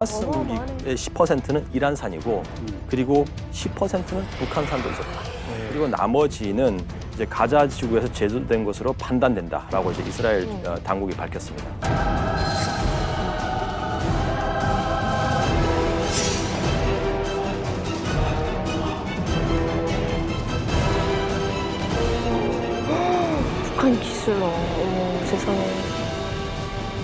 하마스 무기의 10%는 이란산이고 그리고 10%는 북한산도 있었다. 그리고 나머지는 이제 가자 지구에서 제조된 것으로 판단된다라고 이제 이스라엘 당국이 밝혔습니다. 북한 기술, 어머 세상에.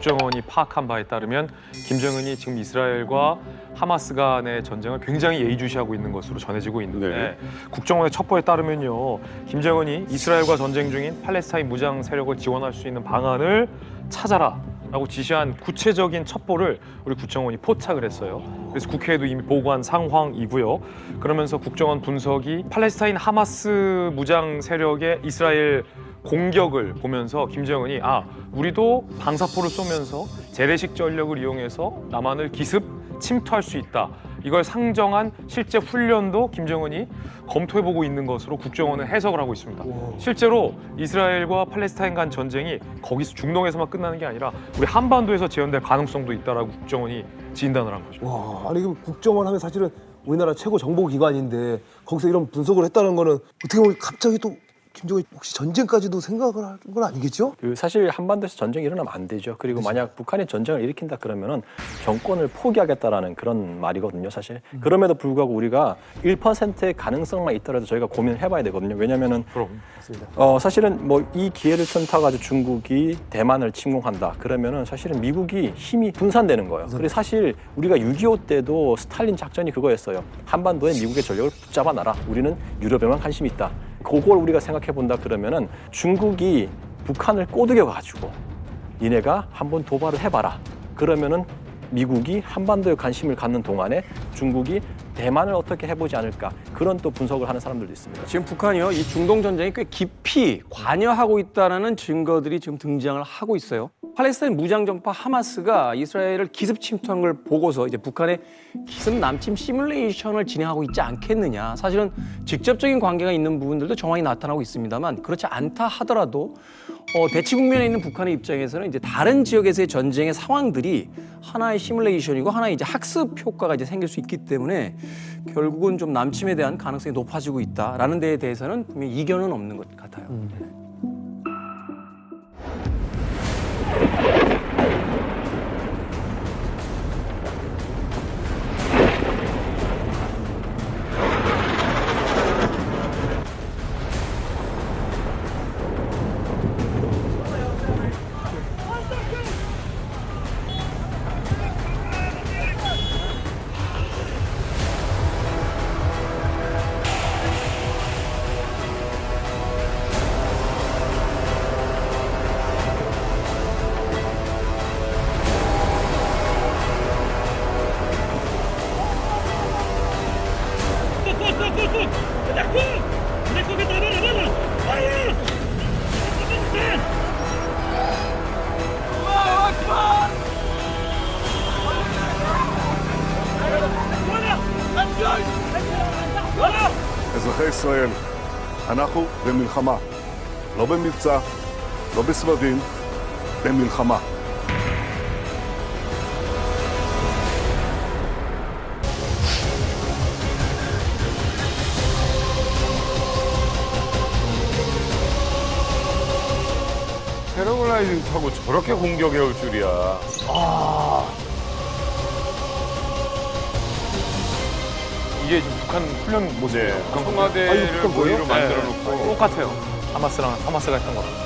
국정원이 파악한 바에 따르면 김정은이 지금 이스라엘과 하마스 간의 전쟁을 굉장히 예의주시하고 있는 것으로 전해지고 있는데 국정원의 첩보에 따르면요. 김정은이 이스라엘과 전쟁 중인 팔레스타인 무장 세력을 지원할 수 있는 방안을 찾아라 라고 지시한 구체적인 첩보를 우리 국정원이 포착을 했어요. 그래서 국회에도 이미 보고한 상황이고요. 그러면서 국정원 분석이 팔레스타인 하마스 무장 세력의 이스라엘 공격을 보면서 김정은이 우리도 방사포를 쏘면서 재래식 전력을 이용해서 남한을 기습 침투할 수 있다. 이걸 상정한 실제 훈련도 김정은이 검토해보고 있는 것으로 국정원은 해석을 하고 있습니다. 실제로 이스라엘과 팔레스타인 간 전쟁이 거기서 중동에서만 끝나는 게 아니라 우리 한반도에서 재현될 가능성도 있다라고 국정원이 진단을 한 거죠. 와, 아니 그 국정원 하면 사실은 우리나라 최고 정보기관인데 거기서 이런 분석을 했다는 거는 어떻게 보면 갑자기 또 김정은이 혹시 전쟁까지도 생각을 한 건 아니겠죠? 사실 한반도에서 전쟁이 일어나면 안 되죠. 그리고 만약 북한이 전쟁을 일으킨다 그러면은 정권을 포기하겠다라는 그런 말이거든요, 사실. 그럼에도 불구하고 우리가 1%의 가능성만 있더라도 저희가 고민을 해봐야 되거든요. 왜냐면은 사실은 뭐 이 기회를 틈타가지고 중국이 대만을 침공한다. 그러면은 사실은 미국이 힘이 분산되는 거예요. 그래서 사실 우리가 6.25 때도 스탈린 작전이 그거였어요. 한반도에 미국의 전력을 붙잡아 놔라. 우리는 유럽에만 관심이 있다. 그걸 우리가 생각해 본다 그러면은 중국이 북한을 꼬드겨 가지고 니네가 한번 도발을 해봐라. 그러면은 미국이 한반도에 관심을 갖는 동안에 중국이 대만을 어떻게 해보지 않을까. 그런 또 분석을 하는 사람들도 있습니다. 지금 북한이요, 이 중동 전쟁에 꽤 깊이 관여하고 있다는 증거들이 지금 등장을 하고 있어요. 팔레스타인 무장정파 하마스가 이스라엘을 기습 침투한 걸 보고서 이제 북한의 기습 남침 시뮬레이션을 진행하고 있지 않겠느냐. 사실은 직접적인 관계가 있는 부분들도 정황이 나타나고 있습니다만 그렇지 않다 하더라도 대치 국면에 있는 북한의 입장에서는 이제 다른 지역에서의 전쟁의 상황들이 하나의 시뮬레이션이고 하나의 이제 학습 효과가 이제 생길 수 있기 때문에 결국은 좀 남침에 대한 가능성이 높아지고 있다라는 데에 대해서는 분명히 이견은 없는 것 같아요. אזרחי ישראל, אנחנו במלחמה, לא במבצע, לא בסבבים, במלחמה. 패러글라이딩 타고 저렇게 공격해 올 줄이야. 이게 지금 북한 훈련 모습이에요. 청와대를 모의로 만들어 놓고 똑같아요. 하마스가 했던 거랑.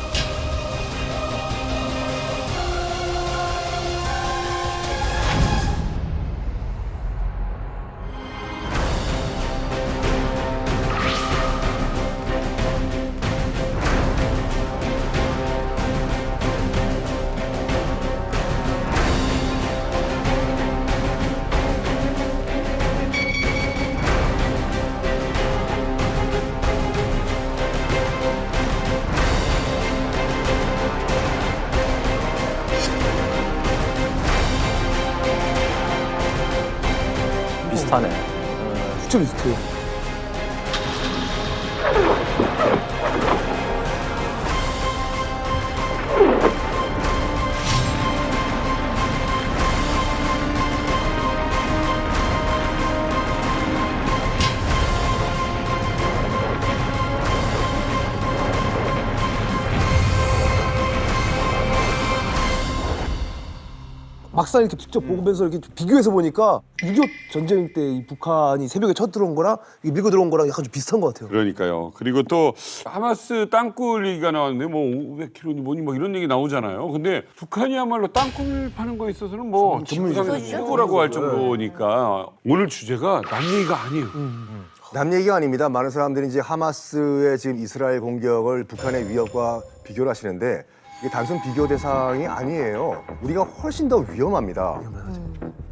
비슷하네. 진짜 비슷해요. 막상 이렇게 직접 보면서 이렇게 비교해서 보니까 6.25 전쟁 때 이 북한이 새벽에 쳐 들어온 거랑 이 밀고 들어온 거랑 약간 좀 비슷한 것 같아요. 그러니까요. 그리고 또 하마스 땅굴 얘기가 나왔는데 뭐 500km니 뭐니 뭐 이런 얘기 나오잖아요. 근데 북한이야말로 땅굴 파는 거에 있어서는 뭐 지구상에서 최고라고 할 정도니까 오늘 주제가 남 얘기가 아니에요. 남 얘기가 아닙니다. 많은 사람들이 이제 하마스의 지금 이스라엘 공격을 북한의 위협과 비교를 하시는데 이게 단순 비교 대상이 아니에요. 우리가 훨씬 더 위험합니다.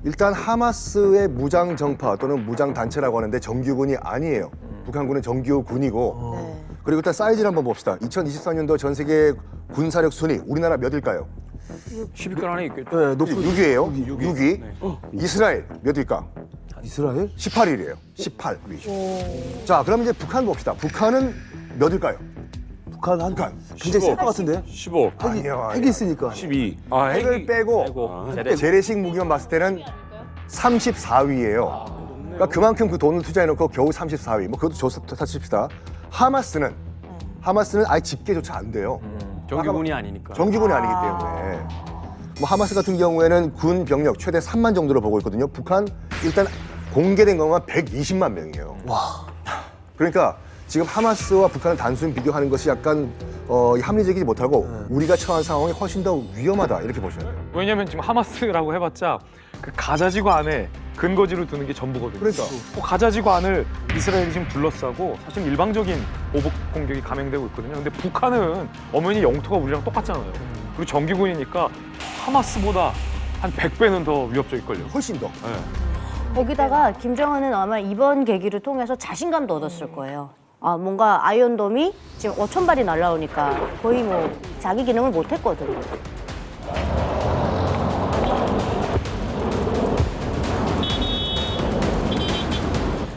일단 하마스의 무장 정파 또는 무장 단체라고 하는데 정규군이 아니에요. 북한군은 정규군이고 그리고 일단 사이즈를 한번 봅시다. 2024년도 전 세계 군사력 순위 우리나라 몇일까요? 10위권 안에 있겠죠. 네, 높은 6위예요. 6위. 이스라엘 몇일까? 이스라엘? 18위래요. 18위. 자, 그럼 이제 북한 봅시다. 북한은 몇일까요? 북한 한 굉장히 셀 것 같은데? 15, 아니요. 핵이 있으니까. 12. 아, 핵을 핵이 빼고 재래식 무기만 봤을 때는 34위예요. 그러니까 그만큼 그 돈을 투자해놓고 겨우 34위. 뭐 그것도 좋다 칩시다. 하마스는 아예 집계조차 안 돼요. 정규군이 아니니까. 정규군이 아니기 때문에. 뭐 하마스 같은 경우에는 군 병력 최대 3만 정도로 보고 있거든요. 북한 일단 공개된 것만 120만 명이에요. 와. 그러니까 지금 하마스와 북한을 단순 비교하는 것이 약간 합리적이지 못하고 우리가 처한 상황이 훨씬 더 위험하다 이렇게 보셔야 돼요. 왜냐면 지금 하마스라고 해봤자 그 가자지구 안에 근거지로 두는 게 전부거든요. 그러니까. 가자지구 안을 이스라엘이 지금 둘러싸고 사실 일방적인 보복 공격이 감행되고 있거든요. 근데 북한은 엄연히 영토가 우리랑 똑같잖아요. 그리고 정규군이니까 하마스보다 한 100배는 더 위협적일걸요. 훨씬 더. 거기다가 김정은은 아마 이번 계기를 통해서 자신감도 얻었을 거예요. 아, 뭔가 아이언돔이 지금 5천 발이 날라오니까 거의 뭐 자기 기능을 못 했거든요.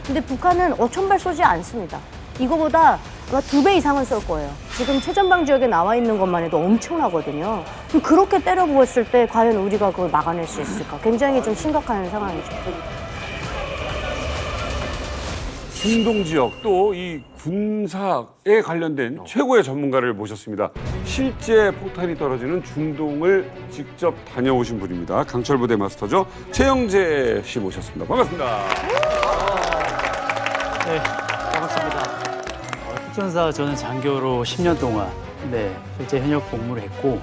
근데 북한은 5천 발 쏘지 않습니다. 이거보다 아마 2배 이상은 쏠 거예요. 지금 최전방 지역에 나와 있는 것만 해도 엄청나거든요. 그럼 그렇게 때려부었을 때 과연 우리가 그걸 막아낼 수 있을까? 굉장히 좀 심각한 상황이죠. 중동 지역 또 이 군사에 관련된 최고의 전문가를 모셨습니다. 실제 폭탄이 떨어지는 중동을 직접 다녀오신 분입니다. 강철 부대 마스터죠. 최영재 씨 모셨습니다. 반갑습니다. 네, 반갑습니다. 특전사 저는 장교로 10년 동안 실제 현역 복무를 했고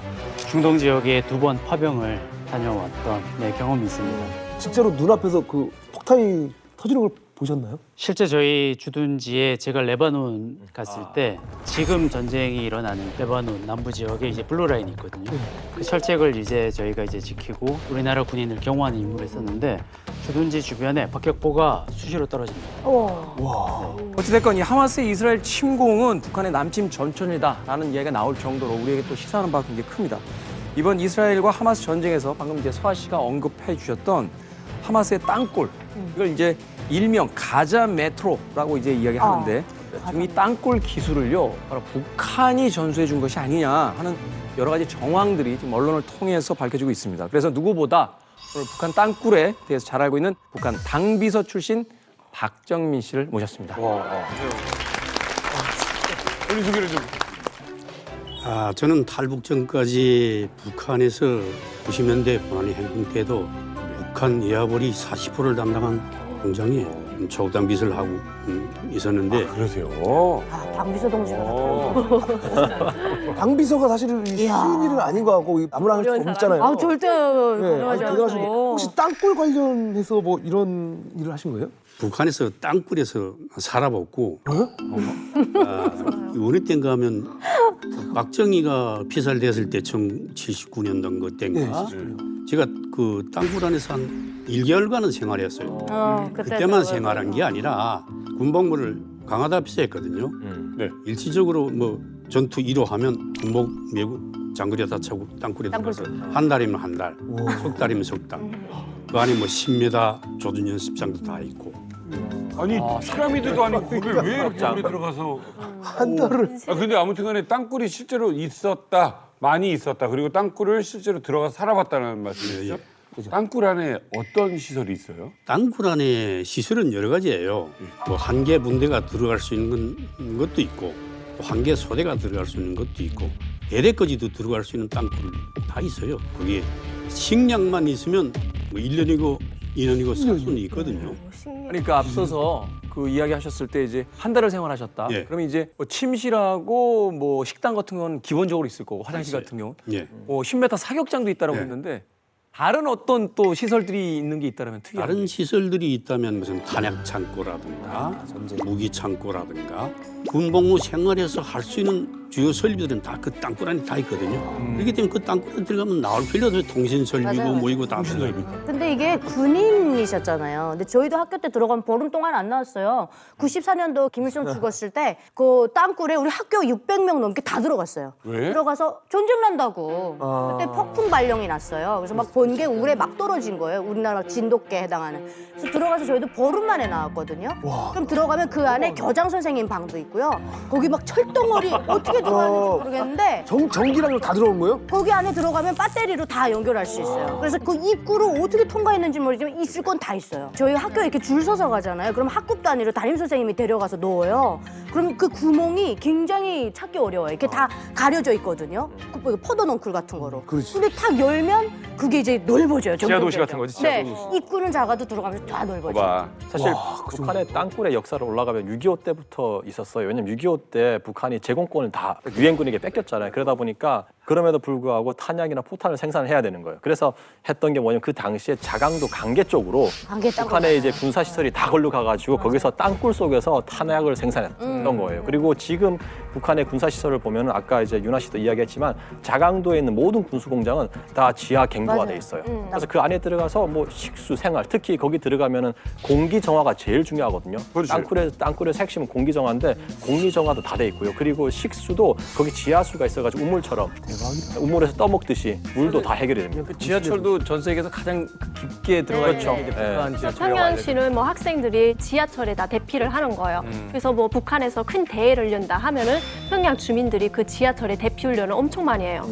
중동 지역에 2번 파병을 다녀왔던 경험이 있습니다. 실제로 눈앞에서 그 폭탄이 터지는 걸 보셨나요? 실제 저희 주둔지에 제가 레바논 갔을 때 지금 전쟁이 일어나는 레바논 남부 지역에 이제 블루라인이 있거든요. 그 철책을 이제 저희가 이제 지키고 우리나라 군인을 경호하는 임무를 했었는데 주둔지 주변에 박격포가 수시로 떨어집니다. 어찌됐건 이 하마스의 이스라엘 침공은 북한의 남침 전천이다라는 이야기가 나올 정도로 우리에게 또 시사하는 바가 굉장히 큽니다. 이번 이스라엘과 하마스 전쟁에서 방금 이제 서아 씨가 언급해 주셨던 하마스의 땅굴, 이걸 이제 일명 가자 메트로라고 이제 이야기하는데 지금 이 땅굴 기술을요 바로 북한이 전수해 준 것이 아니냐 하는 여러 가지 정황들이 지금 언론을 통해서 밝혀지고 있습니다. 그래서 누구보다 오늘 북한 땅굴에 대해서 잘 알고 있는 북한 당비서 출신 박정민 씨를 모셨습니다. 본인 소개를 좀. 저는 탈북 전까지 북한에서 90년대 고난의 행군 때도 북한 예하벌이 40%를 담당한 공장에 초당 빚을 하고 있었는데 그러세요? 아, 박미서 동지가 방비서가 사실은 이 쉬운 일은 아닌 것 같고 아무나 할 수 없잖아요. 아, 절대 가능하지 대단하신데 않죠. 혹시 땅굴 관련해서 뭐 이런 일을 하신 거예요? 북한에서 땅굴에서 살아봤고 어느 때인가 하면 박정희가 피살됐을 때 1979년도 그때인가 제가 그 땅굴 안에서 한 1개월간은 생활했어요. 그때만 생활한 게 아니라 군복무를 강하다 피서했거든요. 일시적으로 뭐 전투 1호 하면 군복 메고 장거리에다 차고 땅굴에 들어가서 한 달이면 한 달, 석 달이면 석 달. 그 안에 뭐 10m 조준 연습장도 다 있고. 아니 피라미드도 아니고 거길 왜 이렇게 오래 들어가서 한 달을. 근데 아무튼간에 땅굴이 실제로 있었다, 많이 있었다. 그리고 땅굴을 실제로 들어가서 살아봤다는 말씀이시죠? 땅굴 안에 어떤 시설이 있어요? 땅굴 안에 시설은 여러 가지예요. 뭐 한 개 분대가 들어갈 수 있는 것도 있고, 또 한 개 소대가 들어갈 수 있는 것도 있고, 대대까지도 들어갈 수 있는 땅굴 다 있어요. 그게 식량만 있으면 뭐 1년이고 2년이고 살 수는 있거든요. 그러니까 앞서서 그 이야기하셨을 때 이제 한 달을 생활하셨다. 예. 그러면 이제 뭐 침실하고 뭐 식당 같은 건 기본적으로 있을 거고 화장실 있어요. 같은 경우 예. 뭐 10m 사격장도 있다라고 예. 했는데 다른 어떤 또 시설들이 있는 게 있다면 특이한 다른 시설들이 있다면 무슨 탄약 창고라든가 무기 창고라든가 군복무 생활에서 할 수 있는 주요 설비들은 다 그 땅굴 안에 다 있거든요. 그렇기 때문에 그 땅굴 안에 들어가면 나올 필요도 없어요. 통신 설비고 맞아요. 뭐이고 다 설비. 근데 이게 군인이셨잖아요. 근데 저희도 학교 때 들어가면 보름 동안 안 나왔어요. 94년도 김일성 죽었을 때 그 땅굴에 우리 학교 600명 넘게 다 들어갔어요. 왜? 들어가서 전쟁 난다고. 그때 폭풍 발령이 났어요. 그래서 막 번개 울에 막 떨어진 거예요. 우리나라 진돗개에 해당하는. 그래서 들어가서 저희도 보름 만에 나왔거든요. 그럼 들어가면 그 안에 교장 선생님 방도 있고요. 거기 막 철덩어리 어떻게 들어가는지 모르겠는데 전기랑 다 들어온 거예요? 거기 안에 들어가면 배터리로 다 연결할 수 있어요. 그래서 그 입구를 어떻게 통과했는지 모르지만 있을 건 다 있어요. 저희 학교에 이렇게 줄 서서 가잖아요. 그럼 학급 단위로 담임 선생님이 데려가서 넣어요. 그럼 그 구멍이 굉장히 찾기 어려워요. 이렇게 다 가려져 있거든요. 그 포도넝쿨 같은 거로. 그렇지. 근데 탁 열면 그게 이제 넓어져요. 지하 도시 점점. 같은 거지, 지하 네. 도시. 입구는 작아도 들어가면서 다 넓어져요. 봐봐. 사실 북한의 땅굴의 역사를 올라가면 6.25 때부터 있었어요. 왜냐면 6.25 때 북한이 제공권을 다 유엔군에게 뺏겼잖아요. 그러다 보니까 그럼에도 불구하고 탄약이나 포탄을 생산을 해야 되는 거예요. 그래서 했던 게 뭐냐면 그 당시에 자강도 강계 쪽으로 강계 땅굴. 북한의 이제 군사시설이 다 걸로 가가지고 거기서 땅굴 속에서 탄약을 생산했던 거예요. 그리고 지금 북한의 군사시설을 보면은 아까 이제 윤아 씨도 이야기했지만 자강도에 있는 모든 군수공장은 다 지하 갱도화돼 맞아요. 있어요. 그래서 그 안에 들어가서 뭐 식수 생활, 특히 거기 들어가면은 공기 정화가 제일 중요하거든요. 그렇지. 땅굴의 핵심은 공기 정화인데 공기 정화도 다 돼 있고요. 그리고 식수도 거기 지하수가 있어가지고 우물처럼 우물에서 떠먹듯이 물도 다 해결이 됩니다. 지하철도 전 세계에서 가장 깊게 들어가 그렇죠. 있는 게 북한 지하철이라고 평양시는 뭐 학생들이 지하철에다 대피를 하는 거예요. 그래서 뭐 북한에서 큰 대회를 연다 하면은 평양 주민들이 그 지하철에 대피 훈련을 엄청 많이 해요.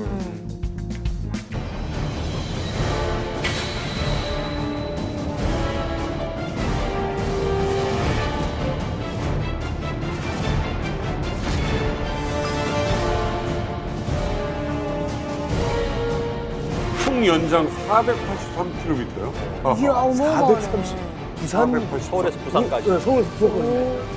총 연장 483km요? 이야, 어마어마하네. 430. 부산, 480. 서울에서 부산까지. 네, 서울에서 부산까지.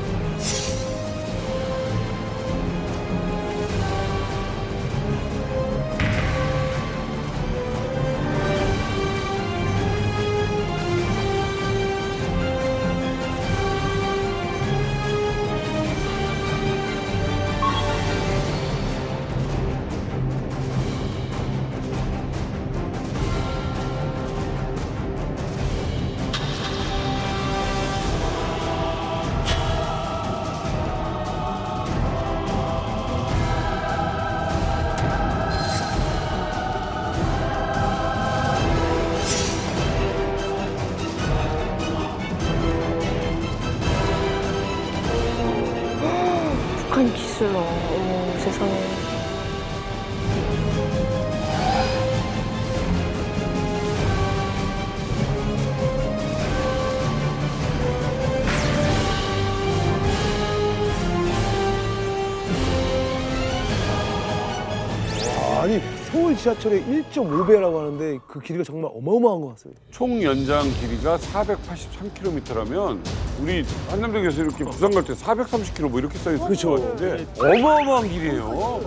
북한 기술로 어머 세상에. 아니 서울 지하철의 1.5배라고 하는데 그 길이가 정말 어마어마한 것 같습니다. 총 연장 길이가 483km라면 우리 한남동에서 이렇게 부산 갈 때 430km 뭐 이렇게 써 있을 것 같은데 어마어마한 길이에요.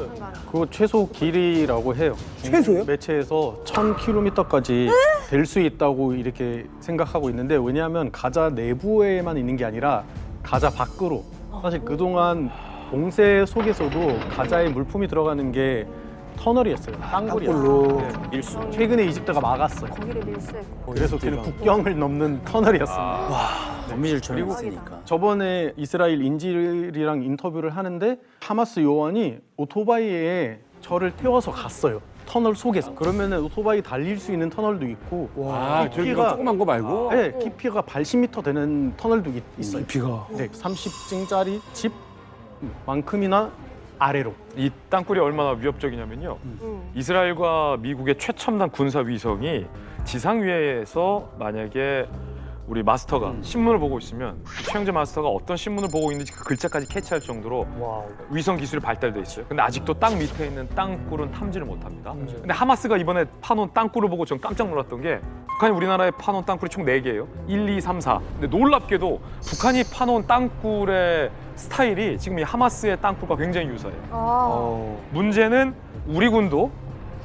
그 최소 길이라고 해요. 최소요? 매체에서 1000km까지 될 수 있다고 이렇게 생각하고 있는데 왜냐하면 가자 내부에만 있는 게 아니라 가자 밖으로 사실 그동안 봉쇄 속에서도 가자에 물품이 들어가는 게 터널이었어요. 땅굴이었어요. 밀수. 최근에 이집트가 막았어요. 거기를 밀수했고. 그래서 그는 국경을 넘는 터널이었습니다. 고무줄처럼 있으니까. 저번에 이스라엘 인질이랑 인터뷰를 하는데 하마스 요원이 오토바이에 저를 태워서 갔어요. 터널 속에서. 그러면은 오토바이 달릴 수 있는 터널도 있고 아, 저기 조그만 거 말고? 네, 깊이가 80m 되는 터널도 있어요. 깊이가. 네, 30층짜리 집만큼이나 아래로. 이 땅굴이 얼마나 위협적이냐면요. 이스라엘과 미국의 최첨단 군사 위성이 지상 위에서 만약에 우리 마스터가 신문을 보고 있으면 최영재 마스터가 어떤 신문을 보고 있는지 그 글자까지 캐치할 정도로 위성 기술이 발달돼 있어요. 근데 아직도 땅 밑에 있는 땅굴은 탐지를 못합니다. 근데 하마스가 이번에 파놓은 땅굴을 보고 전 깜짝 놀랐던 게 북한이 우리나라에 파놓은 땅굴이 총 4개예요. 1, 2, 3, 4. 근데 놀랍게도 북한이 파놓은 땅굴의 스타일이 지금 이 하마스의 땅굴과 굉장히 유사해요. 문제는 우리 군도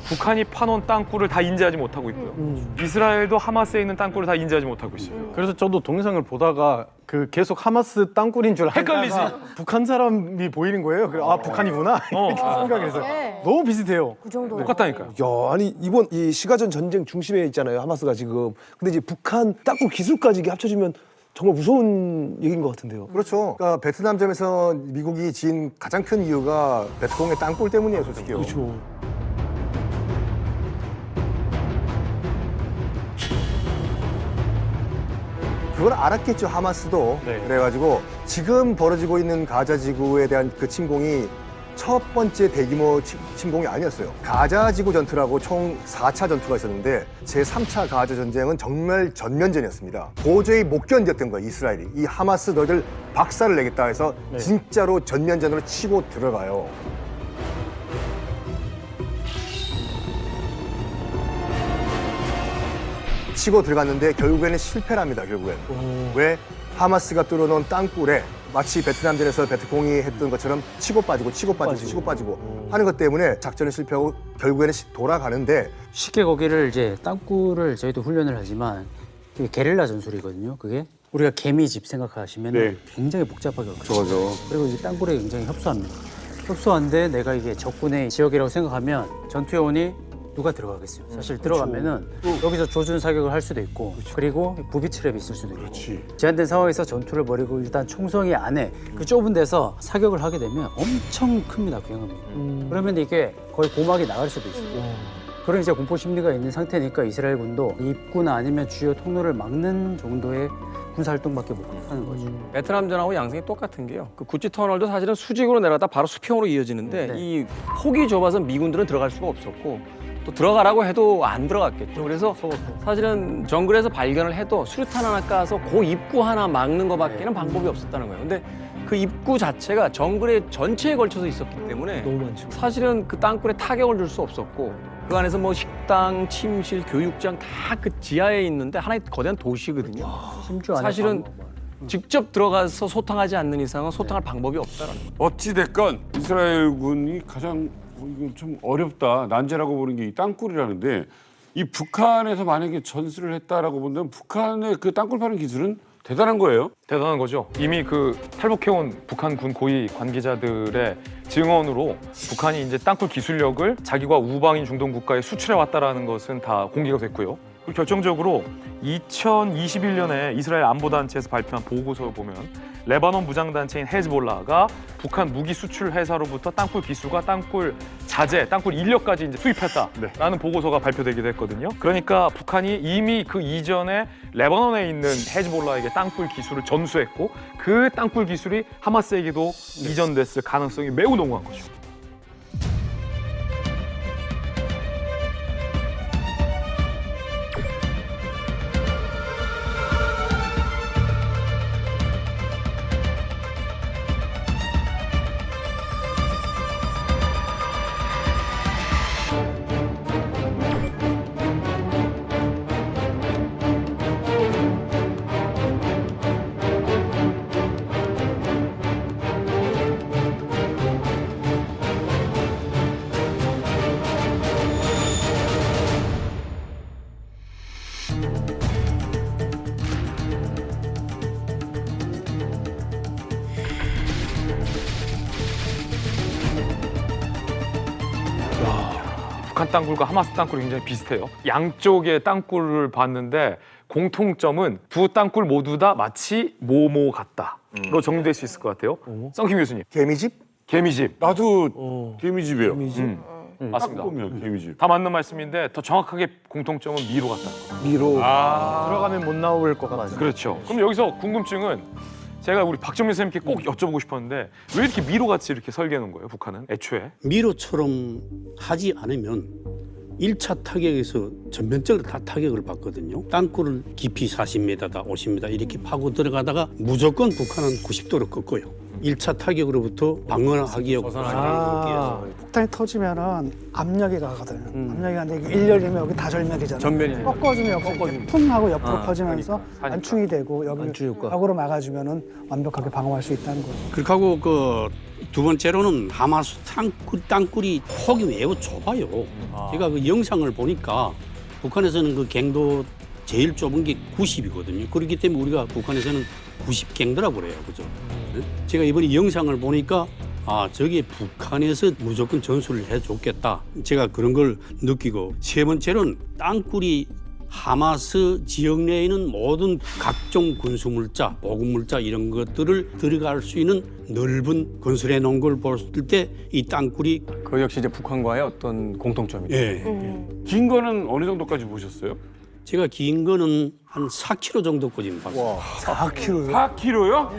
북한이 파놓은 땅굴을 다 인지하지 못하고 있고요. 이스라엘도 하마스에 있는 땅굴을 다 인지하지 못하고 있어요. 그래서 저도 동영상을 보다가 그 계속 하마스 땅굴인 줄 헷갈리지? 알다가 북한 사람이 보이는 거예요. 그래서 아 북한이구나 이렇게 생각을 했어요. 너무 비슷해요. 그 정도. 똑같다니까요. 야, 아니 이번 이 시가전 전쟁 중심에 있잖아요, 하마스가 지금. 근데 이제 북한 땅굴 기술까지 이게 합쳐지면 정말 무서운 얘기인 것 같은데요. 그렇죠. 그러니까 베트남전에서 미국이 진 가장 큰 이유가 베트콩의 땅굴 때문이에요, 솔직히요. 그렇죠. 그걸 알았겠죠, 하마스도. 네. 그래가지고 지금 벌어지고 있는 가자 지구에 대한 그 침공이 첫 번째 대규모 침공이 아니었어요. 가자 지구 전투라고 총 4차 전투가 있었는데 제3차 가자 전쟁은 정말 전면전이었습니다. 도저히 못 견뎠던 거예요, 이스라엘이. 이 하마스 너희들 박살을 내겠다 해서 진짜로 전면전으로 치고 들어가요. 치고 들어갔는데 결국에는 실패를 합니다. 결국엔. 왜? 하마스가 뚫어놓은 땅굴에 마치 베트남전에서 베트콩이 했던 것처럼 치고 빠지고 하는 것 때문에 작전이 실패하고 결국에는 돌아가는데 쉽게 거기를 이제 땅굴을 저희도 훈련을 하지만 그게 게릴라 전술이거든요. 그게 우리가 개미집 생각하시면 네. 굉장히 복잡하게 저거죠. 그리고 이 땅굴에 굉장히 협소합니다. 협소한데 내가 이게 적군의 지역이라고 생각하면 전투요원이 누가 들어가겠어요. 사실 들어가면은 여기서 조준 사격을 할 수도 있고 그리고 부비 트랩이 있을 수도 있고 제한된 상황에서 전투를 벌이고 일단 총성이 안에 그 좁은 데서 사격을 하게 되면 엄청 큽니다. 굉장합니다. 그러면 이게 거의 고막이 나갈 수도 있어요. 그런 이제 공포 심리가 있는 상태니까 이스라엘 군도 입구나 아니면 주요 통로를 막는 정도의 군사 활동밖에 못 하는 거죠. 베트남전하고 양상이 똑같은 게요. 그 구찌 터널도 사실은 수직으로 내려다 바로 수평으로 이어지는데 이 폭이 좁아서 미군들은 들어갈 수가 없었고 또 들어가라고 해도 안 들어갔겠죠. 그래서 사실은 정글에서 발견을 해도 수류탄 하나 까서 그 입구 하나 막는 것밖에는 방법이 없었다는 거예요. 근데 그 입구 자체가 정글의 전체에 걸쳐서 있었기 때문에 사실은 그 땅굴에 타격을 줄 수 없었고 그 안에서 뭐 식당, 침실, 교육장 다 그 지하에 있는데 하나의 거대한 도시거든요. 사실은 직접 들어가서 소탕하지 않는 이상은 소탕할 방법이 없다는 거예요. 어찌됐건 이스라엘군이 가장 이거 좀 어렵다, 난제라고 보는 게 이 땅굴이라는데 이 북한에서 만약에 전술을 했다라고 본다면 북한의 그 땅굴 파는 기술은 대단한 거예요? 대단한 거죠. 이미 그 탈북해온 북한 군 고위 관계자들의 증언으로 북한이 이제 땅굴 기술력을 자기가 우방인 중동 국가에 수출해 왔다라는 것은 다 공개가 됐고요. 그리고 결정적으로 2021년에 이스라엘 안보단체에서 발표한 보고서를 보면 레바논 무장단체인 헤즈볼라가 북한 무기 수출 회사로부터 땅굴 기술과 땅굴 자재, 땅굴 인력까지 이제 수입했다라는 보고서가 발표되기도 했거든요. 그러니까 북한이 이미 그 이전에 레바논에 있는 헤즈볼라에게 땅굴 기술을 전수했고 그 땅굴 기술이 하마스에게도 이전됐을 가능성이 매우 농후한 거죠. 북한 땅굴과 하마스 땅굴이 굉장히 비슷해요. 양쪽의 땅굴을 봤는데 공통점은 두 땅굴 모두 다 마치 모모 같다로 정리될 수 있을 것 같아요. 썬킴 교수님. 개미집? 개미집. 나도 개미집이에요. 맞습니다. 보면 개미집. 다 맞는 말씀인데 더 정확하게 공통점은 미로 같다는 거예요. 미로. 들어가면 못 나올 것 같아요. 그렇죠. 그럼 여기서 궁금증은 제가 우리 박정민 선생님께 꼭 여쭤보고 싶었는데 왜 이렇게 미로같이 이렇게 설계해 놓은 거예요, 북한은? 애초에? 미로처럼 하지 않으면 1차 타격에서 전면적으로 다 타격을 받거든요. 땅굴을 깊이 40m다 50m 이렇게 파고 들어가다가 무조건 북한은 90도로 꺾어요. 1차 타격으로부터 방어하기 위해서. 폭탄이 터지면은 압력이 가거든요. 압력이 가는데 이게 일렬이면 여기 다절맥이잖아요. 전면이 꺾어주면 여기서 이렇게 쿵 하고 옆으로 퍼지면서 하니까. 안충이 되고 여기 벽으로 막아주면은 완벽하게 방어할 수 있다는 거죠. 그렇게 하고 그 두 번째로는 하마스 땅굴이 폭이 매우 좁아요. 제가 그 영상을 보니까 북한에서는 그 갱도 제일 좁은 게 90이거든요. 그렇기 때문에 우리가 북한에서는 90갱도라고 그래요. 그죠? 제가 이번에 영상을 보니까 아, 저게 북한에서 무조건 전술을 해줬겠다. 제가 그런 걸 느끼고 세 번째로는 땅굴이 하마스 지역 내에 있는 모든 각종 군수물자, 보급물자 이런 것들을 들어갈 수 있는 넓은 건설해 놓은 걸 봤을 때 이 땅굴이 그 역시 이제 북한과의 어떤 공통점이죠. 예. 긴 거는 어느 정도까지 보셨어요? 제가 긴 거는 한 4km 정도까지는 봤어요. 4kg요? 4kg요?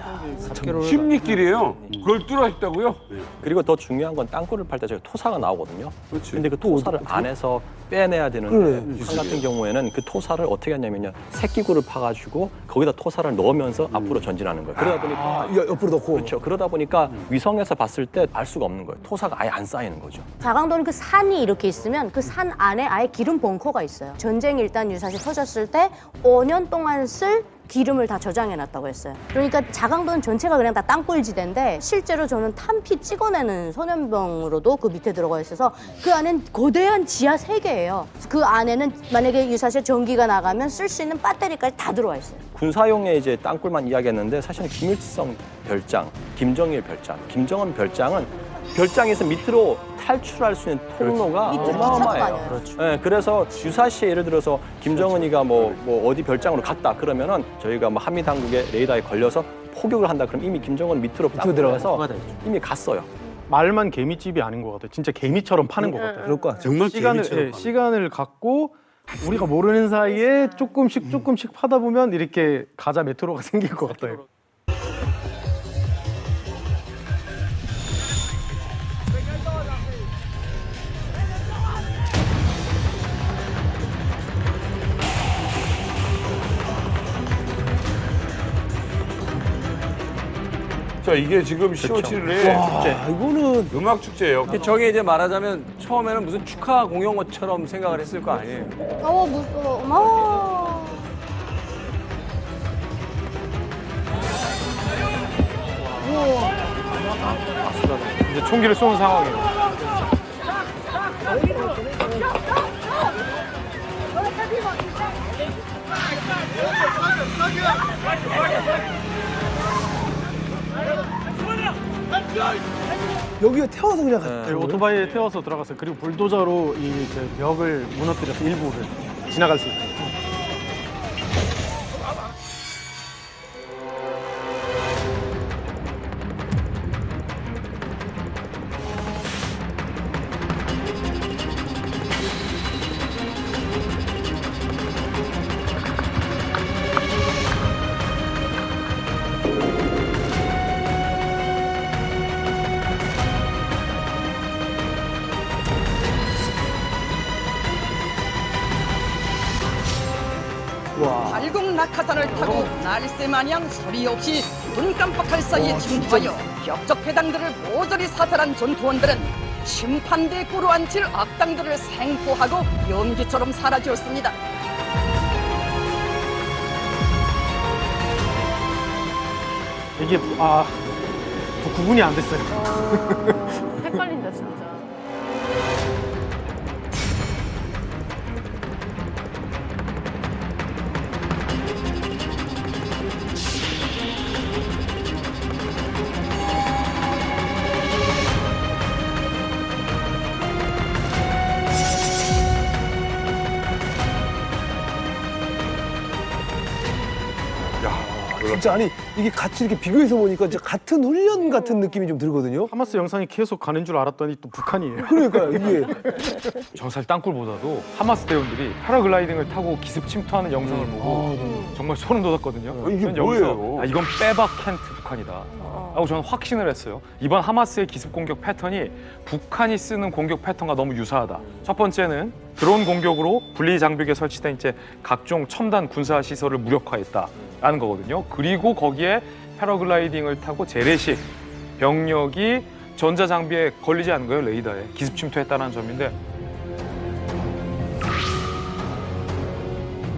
10리길이에요. 그걸 뚫어했다고요? 그리고 더 중요한 건 땅굴을 팔 때 저희 토사가 나오거든요. 그렇지. 근데 그 토사를 안에서 빼내야 되는데 북한 같은 경우에는 그 토사를 어떻게 하냐면요. 새끼굴을 파가지고 거기다 토사를 넣으면서 앞으로 전진하는 거예요. 그러다 보니까 옆으로 넣고. 그렇죠. 그러다 보니까 위성에서 봤을 때 알 수가 없는 거예요. 토사가 아예 안 쌓이는 거죠. 자강도는 그 산이 이렇게 있으면 그 산 안에 아예 기름 벙커가 있어요. 전쟁이 일단 유사시 터졌을 때 5년 동안 쓸 기름을 다 저장해놨다고 했어요. 그러니까 자강도는 전체가 그냥 다 땅굴지대인데 실제로 저는 탄피 찍어내는 소년병으로도 그 밑에 들어가 있어서 그 안엔 거대한 지하 세계예요. 그 안에는 만약에 유사시에 전기가 나가면 쓸 수 있는 배터리까지 다 들어와 있어요. 군사용의 이제 땅굴만 이야기했는데 사실은 김일성 별장, 김정일 별장, 김정은 별장은 별장에서 밑으로 탈출할 수 있는 통로가 밑으로 어마어마해요. 그렇죠. 네, 그래서 유사시에 예를 들어서 김정은이가 뭐 어디 별장으로 갔다 그러면은 저희가 뭐 한미 당국의 레이더에 걸려서 포격을 한다 그러면 이미 김정은 밑으로 들어가서 이미 갔어요. 말만 개미집이 아닌 것 같아요. 진짜 개미처럼 파는 것 같아요. 그럴 것 같아요. 정말 시간을 시간을 갖고 우리가 모르는 사이에 조금씩 파다 보면 이렇게 가자 메트로가 생길 것 같아요. 자, 이게 지금 10월 7일에 이거는 음악 축제예요. 저게 이제 말하자면 처음에는 무슨 축하 공연처럼 생각을 했을 거 아니에요. 무서워. 이제 총기를 쏘는 상황이에요. 여기에 태워서 그냥 갔다. 네, 오토바이에 태워서 들어갔어요. 그리고 불도저로 이 벽을 무너뜨려서 일부를 지나갈 수 있게. 발국 낙하산을 타고 날새 마냥 소리 없이 눈 깜빡할 사이에 침투하여 격적 해당들을 모조리 사살한 전투원들은 심판대에 꾸루앉힐 악당들을 생포하고 연기처럼 사라지었습니다. 이게 구분이 안 됐어요. 헷갈린다 진짜. 진짜 아니 이게 같이 이렇게 비교해서 보니까 진짜 같은 훈련 같은 느낌이 좀 들거든요. 하마스 영상이 계속 가는 줄 알았더니 또 북한이에요. 그러니까요 이게 저 사실 땅굴보다도 하마스 대원들이 패러글라이딩을 타고 기습 침투하는 영상을 보고 정말 소름 돋았거든요. 이게 저는 뭐예요? 여기서 이건 빼박 켄트 북한이다 라고 저는 확신을 했어요. 이번 하마스의 기습 공격 패턴이 북한이 쓰는 공격 패턴과 너무 유사하다. 첫 번째는 드론 공격으로 분리 장벽에 설치된 이제 각종 첨단 군사 시설을 무력화했다라는 거거든요. 그리고 거기에 패러글라이딩을 타고 재래식 병력이 전자 장비에 걸리지 않은 거예요. 레이더에 기습 침투했다는 점인데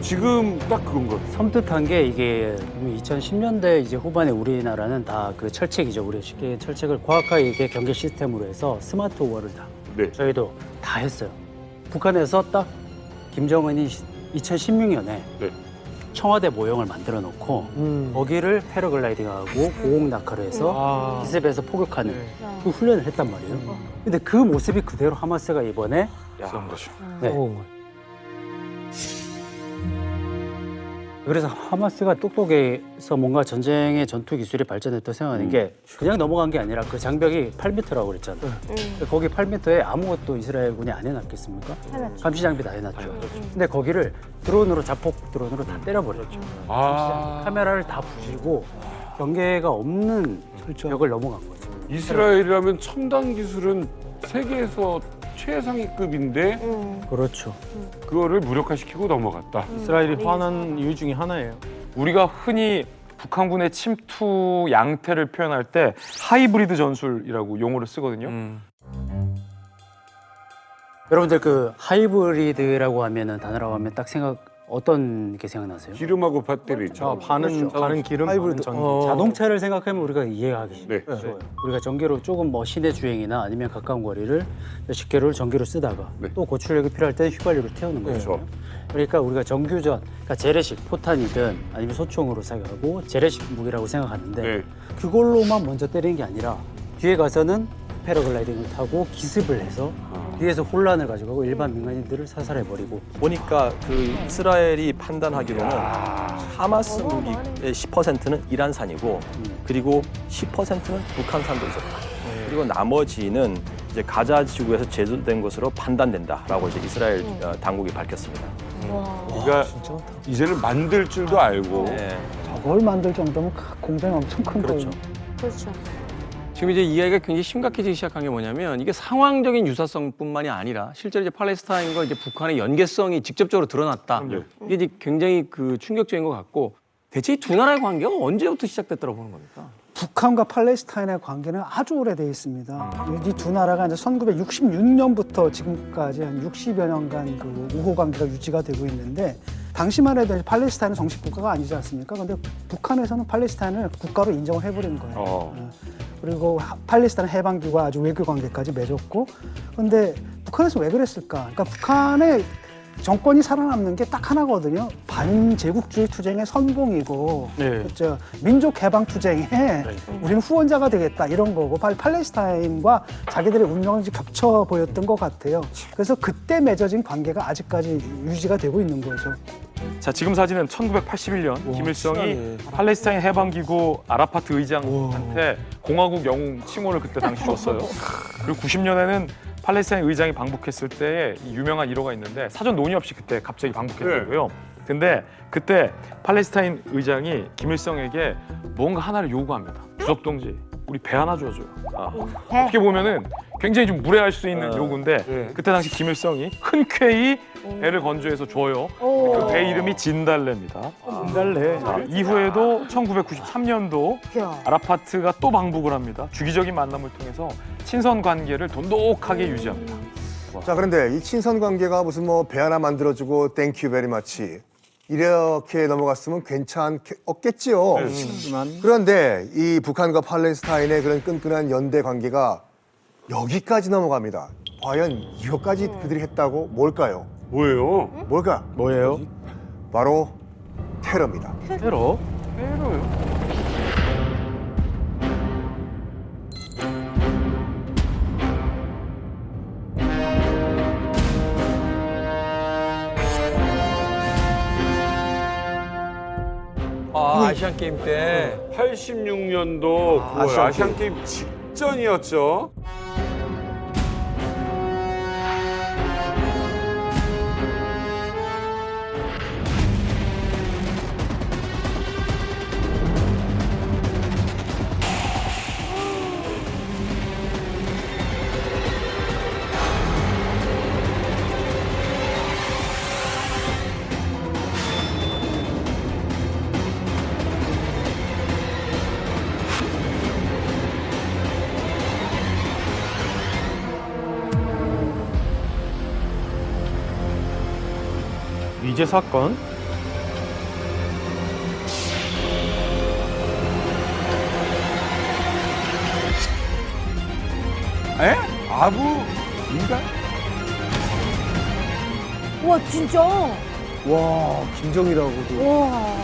지금 딱 그건 것 같아요. 섬뜩한 게 이게 2010년대 이제 후반에 우리나라는 다 그 철책이죠. 우리 쉽게 철책을 과학화의 이게 경계 시스템으로 해서 스마트 워를 다 저희도 다 했어요. 북한에서 딱 김정은이 2016년에 청와대 모형을 만들어 놓고 거기를 패러글라이딩하고 고공 낙하를 해서 기습해서 포격하는 그 훈련을 했단 말이에요. 근데 그 모습이 그대로 하마스가 이번에 쏜 거죠. 네. 그래서 하마스가 똑똑해서 뭔가 전쟁의 전투 기술이 발전했다고 생각하는 게 그냥 넘어간 게 아니라 그 장벽이 8m라고 그랬잖아요. 거기 8m에 아무것도 이스라엘군이 안 해놨겠습니까? 감시 장비 다 해놨죠. 근데 거기를 드론으로 자폭 드론으로 다 때려버렸죠. 카메라를 다 부시고 경계가 없는 벽을 넘어간 거죠. 이스라엘이라면 첨단 기술은 세계에서 최상위급인데 그렇죠. 그거를 무력화시키고 넘어갔다. 이스라엘이 화난 이유 중에 하나예요. 우리가 흔히 북한군의 침투 양태를 표현할 때 하이브리드 전술이라고 용어를 쓰거든요. 여러분들 그 하이브리드라고 하면은 단어라고 하면 딱 어떤 게 생각나세요? 기름하고 배터리죠. 반은 기름, 반은 전기. 자동차를 생각하면 우리가 이해하기 쉬워요. 우리가 전기로 조금 뭐 시내 주행이나 아니면 가까운 거리를 몇십 킬로를 전기로 쓰다가 또 고출력이 필요할 때는 휘발유로 태우는 거죠. 그러니까 우리가 정규전, 그러니까 재래식 포탄이든 아니면 소총으로 사용하고 재래식 무기라고 생각하는데 그걸로만 먼저 때리는 게 아니라 뒤에 가서는 패러글라이딩을 타고 기습을 해서 뒤에서 혼란을 가져가고 일반 민간인들을 사살해버리고. 보니까 그 이스라엘이 판단하기로는 하마스 무기의 10%는 이란산이고 그리고 10%는 북한산도 있었다. 그리고 나머지는 이제 가자 지구에서 제조된 것으로 판단된다라고 이제 이스라엘 당국이 밝혔습니다. 그러니까 이제는 만들 줄도 알고 저걸 만들 정도면 공장이 엄청 큰 거예요. 그렇죠. 지금 이제 이야기가 굉장히 심각해지기 시작한 게 뭐냐면 이게 상황적인 유사성뿐만이 아니라 실제로 이제 팔레스타인과 이제 북한의 연계성이 직접적으로 드러났다. 이게 이제 굉장히 그 충격적인 것 같고 대체 이 두 나라의 관계가 언제부터 시작됐다고 보는 겁니까? 북한과 팔레스타인의 관계는 아주 오래되어 있습니다. 이 두 나라가 이제 1966년부터 지금까지 한 60여 년간 그 우호 관계가 유지가 되고 있는데 당시만 해도 팔레스타인은 정식 국가가 아니지 않습니까? 그런데 북한에서는 팔레스타인을 국가로 인정을 해버린 거예요. 그리고 팔레스타인 해방기구와 아주 외교 관계까지 맺었고, 그런데 북한에서 왜 그랬을까? 그러니까 북한의 정권이 살아남는 게 딱 하나거든요. 반제국주의 투쟁의 선봉이고, 그렇죠. 민족 해방 투쟁에 우리는 후원자가 되겠다 이런 거고, 팔레스타인과 자기들의 운명이 겹쳐 보였던 것 같아요. 그래서 그때 맺어진 관계가 아직까지 유지가 되고 있는 거죠. 자, 지금 사진은 1981년 김일성이 팔레스타인 해방기구 아라파트 의장한테 공화국 영웅 칭호를 그때 당시 줬어요. 그리고 90년에는 팔레스타인 의장이 방북했을 때의 이 유명한 일화가 있는데 사전 논의 없이 그때 갑자기 방북했다고요. 근데 그때 팔레스타인 의장이 김일성에게 뭔가 하나를 요구합니다. 주석 동지, 우리 배 하나 줘줘요. 어떻게 보면은 굉장히 좀 무례할 수 있는 요구인데 그때 당시 김일성이 흔쾌히 배를 건조해서 줘요. 그 배 이름이 진달래입니다. 진달래. 이후에도 1993년도 아라파트가 또 방북을 합니다. 주기적인 만남을 통해서 친선 관계를 돈독하게 유지합니다. 자, 그런데 이 친선 관계가 무슨 뭐 배 하나 만들어주고 땡큐 베리 마치 이렇게 넘어갔으면 괜찮었겠지요. 그런데 이 북한과 팔레스타인의 그런 끈끈한 연대 관계가 여기까지 넘어갑니다. 과연 이것까지 그들이 했다고 뭘까요? 뭐예요? 뭘까? 뭐예요? 바로 테러입니다. 테러? 테러요? 아시안 게임 때 86년도 아시안 게임 직전이었죠. 유죄 사건. 에? 아부인가? 와 진짜. 와, 김정이라고도. 와.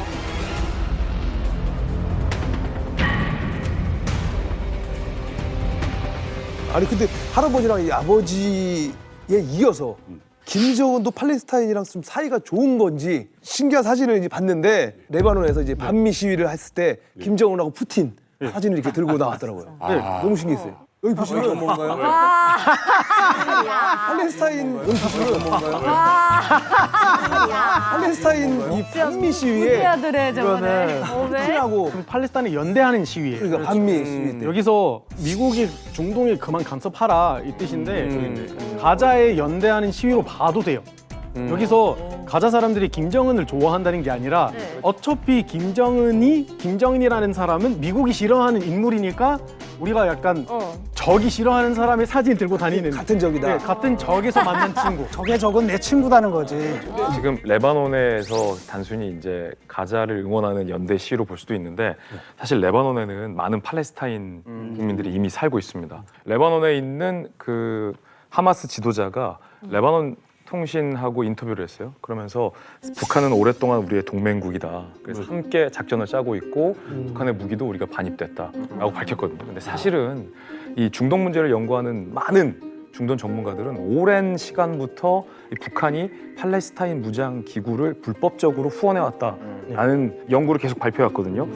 아니 근데 할아버지랑 이 아버지에 이어서 김정은도 팔레스타인이랑 좀 사이가 좋은 건지 신기한 사진을 이제 봤는데 레바논에서 이제 반미 시위를 했을 때 김정은하고 푸틴 사진을 이렇게 들고 나왔더라고요. 네, 너무 신기했어요. 여기 보시면 뭔가요? 팔레스타인 여기 보시면 뭔가요? 팔레스타인 이 반미 시위에 아들의 저거네. 푸틴하고 팔레스타인을 연대하는 시위예요. 그러니까 반미 시위 때. 여기서 미국이 중동에 그만 간섭하라 이 뜻인데 가자에 연대하는 시위로 봐도 돼요. 여기서 가자 사람들이 김정은을 좋아한다는 게 아니라 어차피 김정은이라는 사람은 미국이 싫어하는 인물이니까 우리가 약간 적이 싫어하는 사람의 사진 들고 다니는 같은 적이다. 네, 같은 적에서 만난 친구. 적의 적은 내 친구다는 거지. 지금 레바논에서 단순히 이제 가자를 응원하는 연대 시위로 볼 수도 있는데 사실 레바논에는 많은 팔레스타인 국민들이 이미 살고 있습니다. 레바논에 있는 그 하마스 지도자가 레바논 통신하고 인터뷰를 했어요. 그러면서 북한은 오랫동안 우리의 동맹국이다. 그래서 함께 작전을 짜고 있고 북한의 무기도 우리가 반입됐다라고 밝혔거든요. 근데 사실은 이 중동 문제를 연구하는 많은 중동 전문가들은 오랜 시간부터 이 북한이 팔레스타인 무장 기구를 불법적으로 후원해왔다라는 연구를 계속 발표해왔거든요.